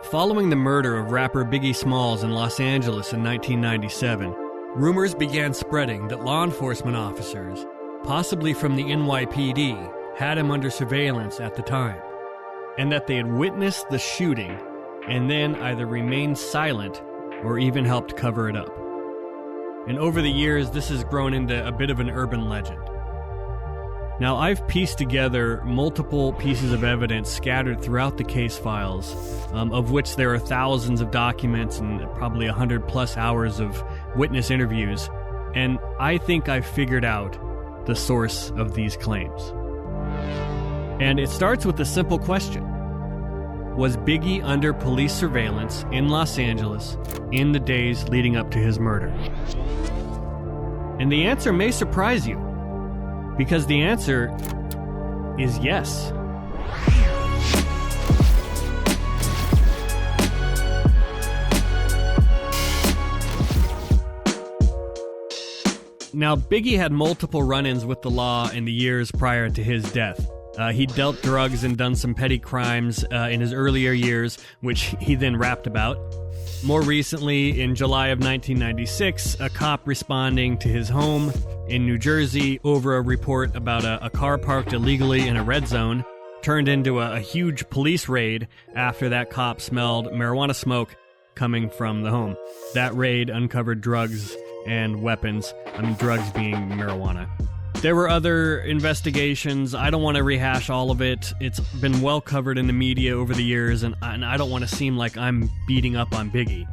Following the murder of rapper Biggie Smalls in Los Angeles in 1997, rumors began spreading that law enforcement officers, possibly from the NYPD, had him under surveillance at the time, and that they had witnessed the shooting and then either remained silent or even helped cover it up. And over the years, this has grown into a bit of an urban legend. Now, I've pieced together multiple pieces of evidence scattered throughout the case files, of which there are thousands of documents and probably 100+ hours of witness interviews, and I think I've figured out the source of these claims. And it starts with a simple question. Was Biggie under police surveillance in Los Angeles in the days leading up to his murder? And the answer may surprise you, because the answer is yes. Now, Biggie had multiple run-ins with the law in the years prior to his death. He dealt drugs and done some petty crimes in his earlier years, which he then rapped about. More recently, in July of 1996, a cop responding to his home in New Jersey over a report about a car parked illegally in a red zone turned into a huge police raid after that cop smelled marijuana smoke coming from the home. That raid uncovered drugs and weapons, drugs being marijuana. There were other investigations. I don't want to rehash all of it. It's been well covered in the media over the years, and I don't want to seem like I'm beating up on Biggie.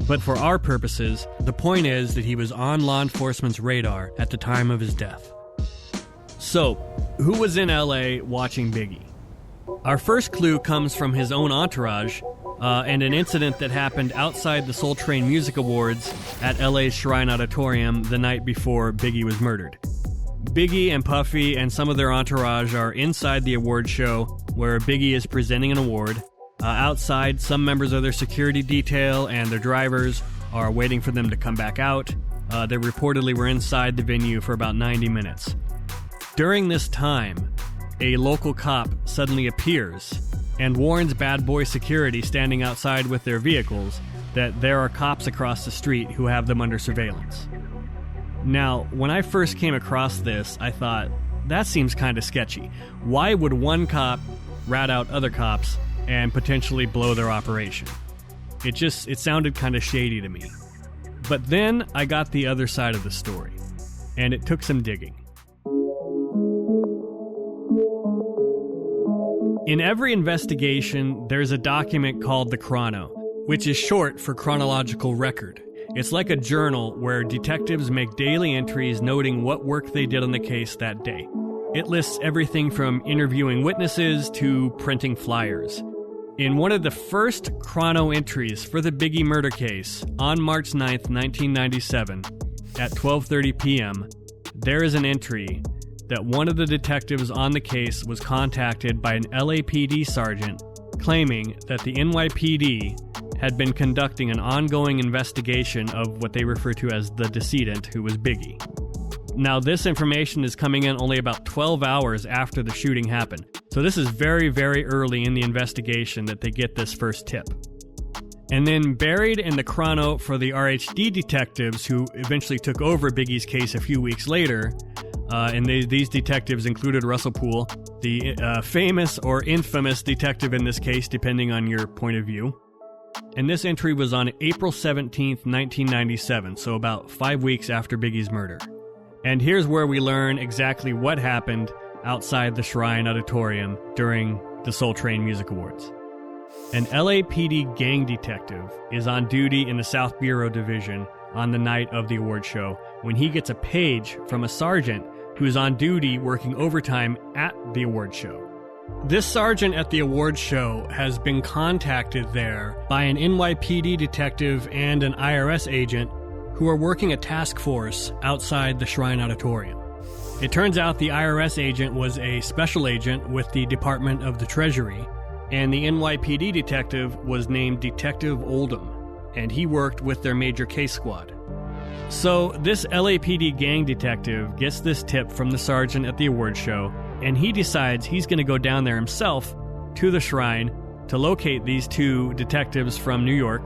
But for our purposes, the point is that he was on law enforcement's radar at the time of his death. So, who was in LA watching Biggie? Our first clue comes from his own entourage, and an incident that happened outside the Soul Train Music Awards at LA's Shrine Auditorium the night before Biggie was murdered. Biggie and Puffy and some of their entourage are inside the award show where Biggie is presenting an award. Outside, some members of their security detail and their drivers are waiting for them to come back out. They reportedly were inside the venue for about 90 minutes. During this time, a local cop suddenly appears and warns bad boy security standing outside with their vehicles that there are cops across the street who have them under surveillance. Now, when I first came across this, I thought, that seems kind of sketchy. Why would one cop rat out other cops and potentially blow their operation? It sounded kind of shady to me. But then I got the other side of the story, and it took some digging. In every investigation, there's a document called the chrono, which is short for chronological record. It's like a journal where detectives make daily entries noting what work they did on the case that day. It lists everything from interviewing witnesses to printing flyers. In one of the first chrono entries for the Biggie murder case, on March 9th, 1997, at 12:30 p.m., there is an entry that one of the detectives on the case was contacted by an LAPD sergeant claiming that the NYPD had been conducting an ongoing investigation of what they refer to as the decedent, who was Biggie. Now, this information is coming in only about 12 hours after the shooting happened. So this is very, very early in the investigation that they get this first tip. And then buried in the chrono for the RHD detectives who eventually took over Biggie's case a few weeks later, and these detectives included Russell Poole, the famous or infamous detective in this case, depending on your point of view. And this entry was on April 17th, 1997, so about 5 weeks after Biggie's murder. And here's where we learn exactly what happened outside the Shrine Auditorium during the Soul Train Music Awards. An LAPD gang detective is on duty in the South Bureau Division on the night of the award show when he gets a page from a sergeant who is on duty working overtime at the award show. This sergeant at the award show has been contacted there by an NYPD detective and an IRS agent who are working a task force outside the Shrine Auditorium. It turns out the IRS agent was a special agent with the Department of the Treasury, and the NYPD detective was named Detective Oldham, and he worked with their major case squad. So this LAPD gang detective gets this tip from the sergeant at the award show, and he decides he's going to go down there himself to the shrine to locate these two detectives from New York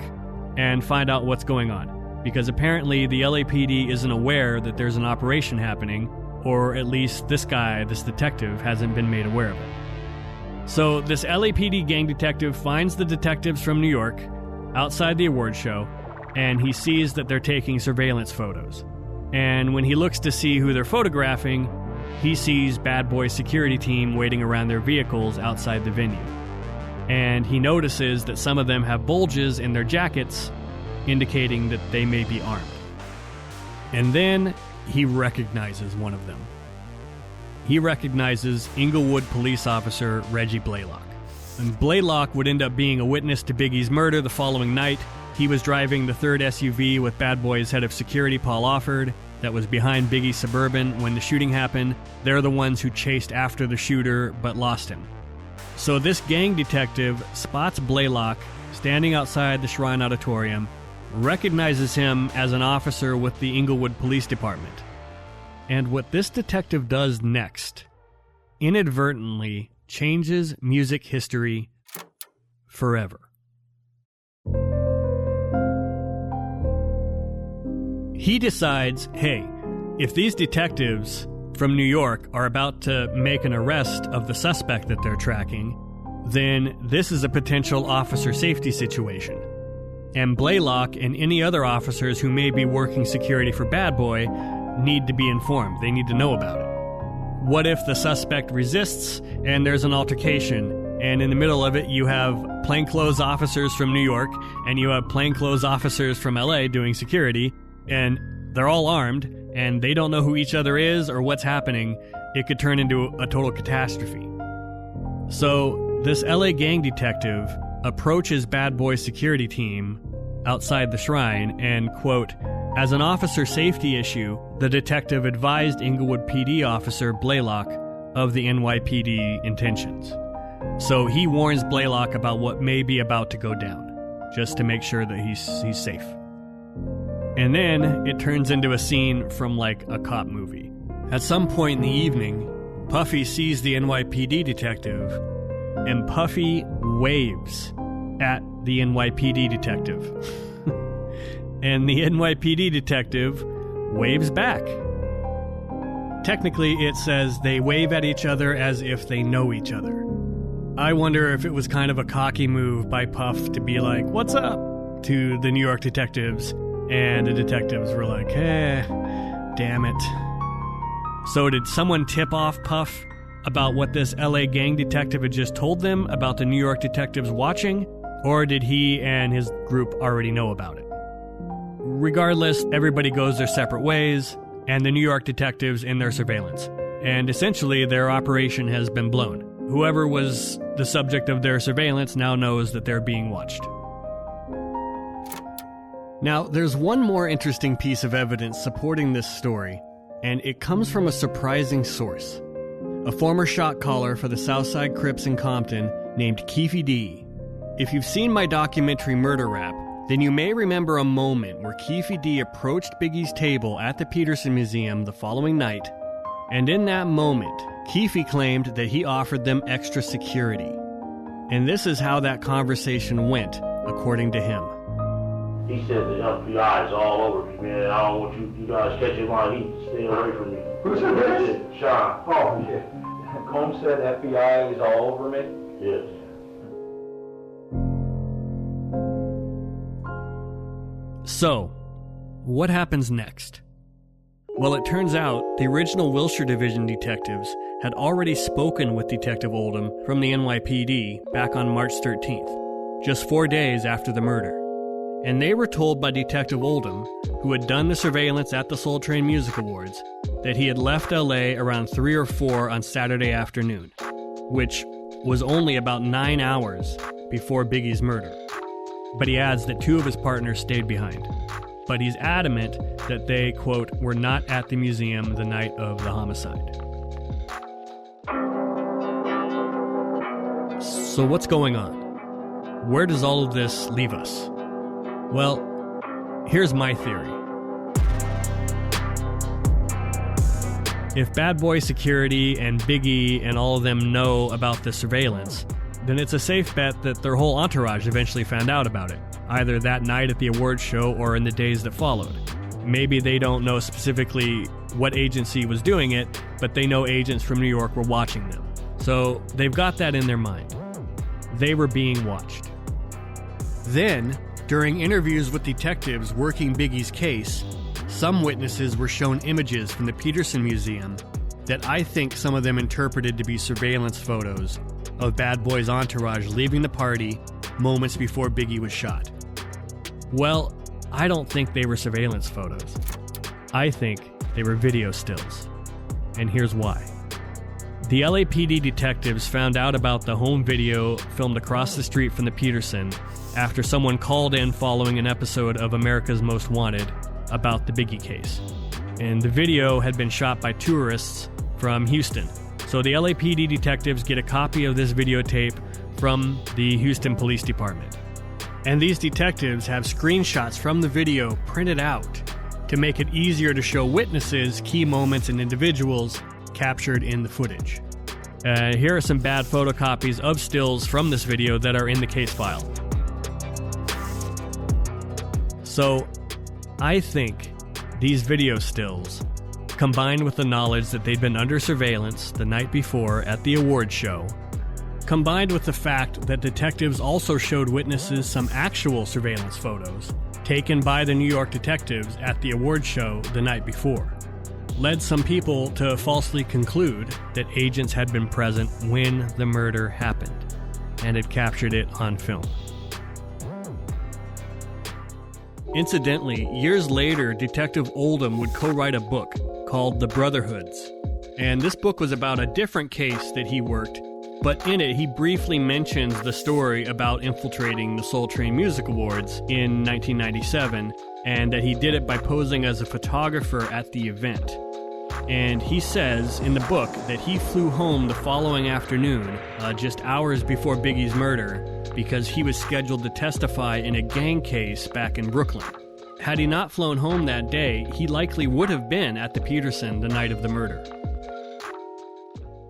and find out what's going on, because apparently the LAPD isn't aware that there's an operation happening, or at least this detective, hasn't been made aware of it. So this LAPD gang detective finds the detectives from New York outside the award show, and he sees that they're taking surveillance photos. And when he looks to see who they're photographing, he sees Bad Boy's security team waiting around their vehicles outside the venue. And he notices that some of them have bulges in their jackets, indicating that they may be armed. And then he recognizes one of them. He recognizes Inglewood police officer Reggie Blaylock. And Blaylock would end up being a witness to Biggie's murder the following night. He was driving the third SUV with Bad Boy's head of security, Paul Offord, that was behind Biggie's Suburban when the shooting happened. They're the ones who chased after the shooter but lost him. So this gang detective spots Blaylock standing outside the Shrine Auditorium, recognizes him as an officer with the Inglewood Police Department. And what this detective does next inadvertently changes music history forever. He decides, hey, if these detectives from New York are about to make an arrest of the suspect that they're tracking, then this is a potential officer safety situation. And Blaylock and any other officers who may be working security for Bad Boy need to be informed. They need to know about it. What if the suspect resists and there's an altercation, and in the middle of it you have plainclothes officers from New York and you have plainclothes officers from LA doing security, and they're all armed and they don't know who each other is or what's happening? It could turn into a total catastrophe. So this LA gang detective approaches Bad Boy's security team outside the shrine and, quote, as an officer safety issue, the detective advised Inglewood PD officer Blaylock of the NYPD intentions. So he warns Blaylock about what may be about to go down, just to make sure that he's safe. And then it turns into a scene from like a cop movie. At some point in the evening, Puffy sees the NYPD detective, and Puffy waves at the NYPD detective. And the NYPD detective waves back. Technically, it says they wave at each other as if they know each other. I wonder if it was kind of a cocky move by Puff to be like, "What's up?" to the New York detectives, and the detectives were like, damn it. So did someone tip off Puff about what this LA gang detective had just told them about the New York detectives watching? Or did he and his group already know about it? Regardless, everybody goes their separate ways, and the New York detectives in their surveillance. And essentially, their operation has been blown. Whoever was the subject of their surveillance now knows that they're being watched. Now, there's one more interesting piece of evidence supporting this story, and it comes from a surprising source. A former shot caller for the Southside Crips in Compton named Keefe D. If you've seen my documentary Murder Rap, then you may remember a moment where Keefe D approached Biggie's table at the Peterson Museum the following night, and in that moment, Keefe claimed that he offered them extra security. And this is how that conversation went, according to him. He said the FBI is all over me, man. I don't want you guys catching my heat. Stay away from me. Who said that? Sean. Oh, yeah. Combs said FBI is all over me? Yes. So, what happens next? Well, it turns out the original Wilshire Division detectives had already spoken with Detective Oldham from the NYPD back on March 13th, just 4 days after the murder. And they were told by Detective Oldham, who had done the surveillance at the Soul Train Music Awards, that he had left LA around 3 or 4 on Saturday afternoon, which was only about 9 hours before Biggie's murder. But he adds that 2 of his partners stayed behind. But he's adamant that they, quote, were not at the museum the night of the homicide. So what's going on? Where does all of this leave us? Well, here's my theory. If Bad Boy Security and Biggie and all of them know about the surveillance, then it's a safe bet that their whole entourage eventually found out about it, either that night at the awards show or in the days that followed. Maybe they don't know specifically what agency was doing it, but they know agents from New York were watching them. So they've got that in their mind. They were being watched. Then, during interviews with detectives working Biggie's case, some witnesses were shown images from the Peterson Museum that I think some of them interpreted to be surveillance photos of Bad Boy's entourage leaving the party moments before Biggie was shot. Well, I don't think they were surveillance photos. I think they were video stills. And here's why. The LAPD detectives found out about the home video filmed across the street from the Peterson after someone called in following an episode of America's Most Wanted about the Biggie case. And the video had been shot by tourists from Houston. So the LAPD detectives get a copy of this videotape from the Houston Police Department. And these detectives have screenshots from the video printed out to make it easier to show witnesses key moments and individuals captured in the footage. Here are some bad photocopies of stills from this video that are in the case file. So, I think these video stills, combined with the knowledge that they'd been under surveillance the night before at the awards show, combined with the fact that detectives also showed witnesses some actual surveillance photos taken by the New York detectives at the awards show the night before, led some people to falsely conclude that agents had been present when the murder happened and had captured it on film. Incidentally, years later, Detective Oldham would co-write a book called The Brotherhoods. And this book was about a different case that he worked, but in it he briefly mentions the story about infiltrating the Soul Train Music Awards in 1997, and that he did it by posing as a photographer at the event. And he says in the book that he flew home the following afternoon, just hours before Biggie's murder, because he was scheduled to testify in a gang case back in Brooklyn. Had he not flown home that day, he likely would have been at the Peterson the night of the murder.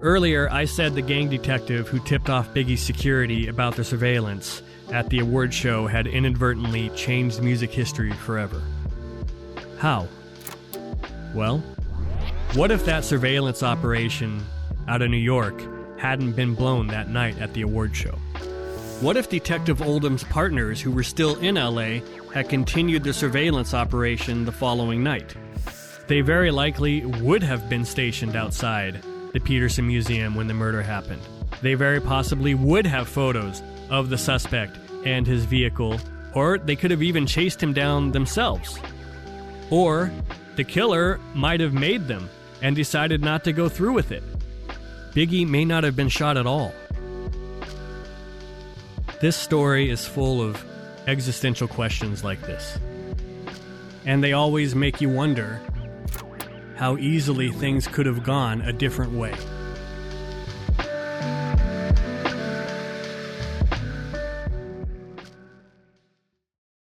Earlier, I said the gang detective who tipped off Biggie's security about the surveillance at the award show had inadvertently changed music history forever. How? Well, what if that surveillance operation out of New York hadn't been blown that night at the award show? What if Detective Oldham's partners who were still in LA had continued the surveillance operation the following night? They very likely would have been stationed outside the Peterson Museum when the murder happened. They very possibly would have photos of the suspect and his vehicle, or they could have even chased him down themselves. Or the killer might have made them and decided not to go through with it. Biggie may not have been shot at all. This story is full of existential questions like this. And they always make you wonder how easily things could have gone a different way.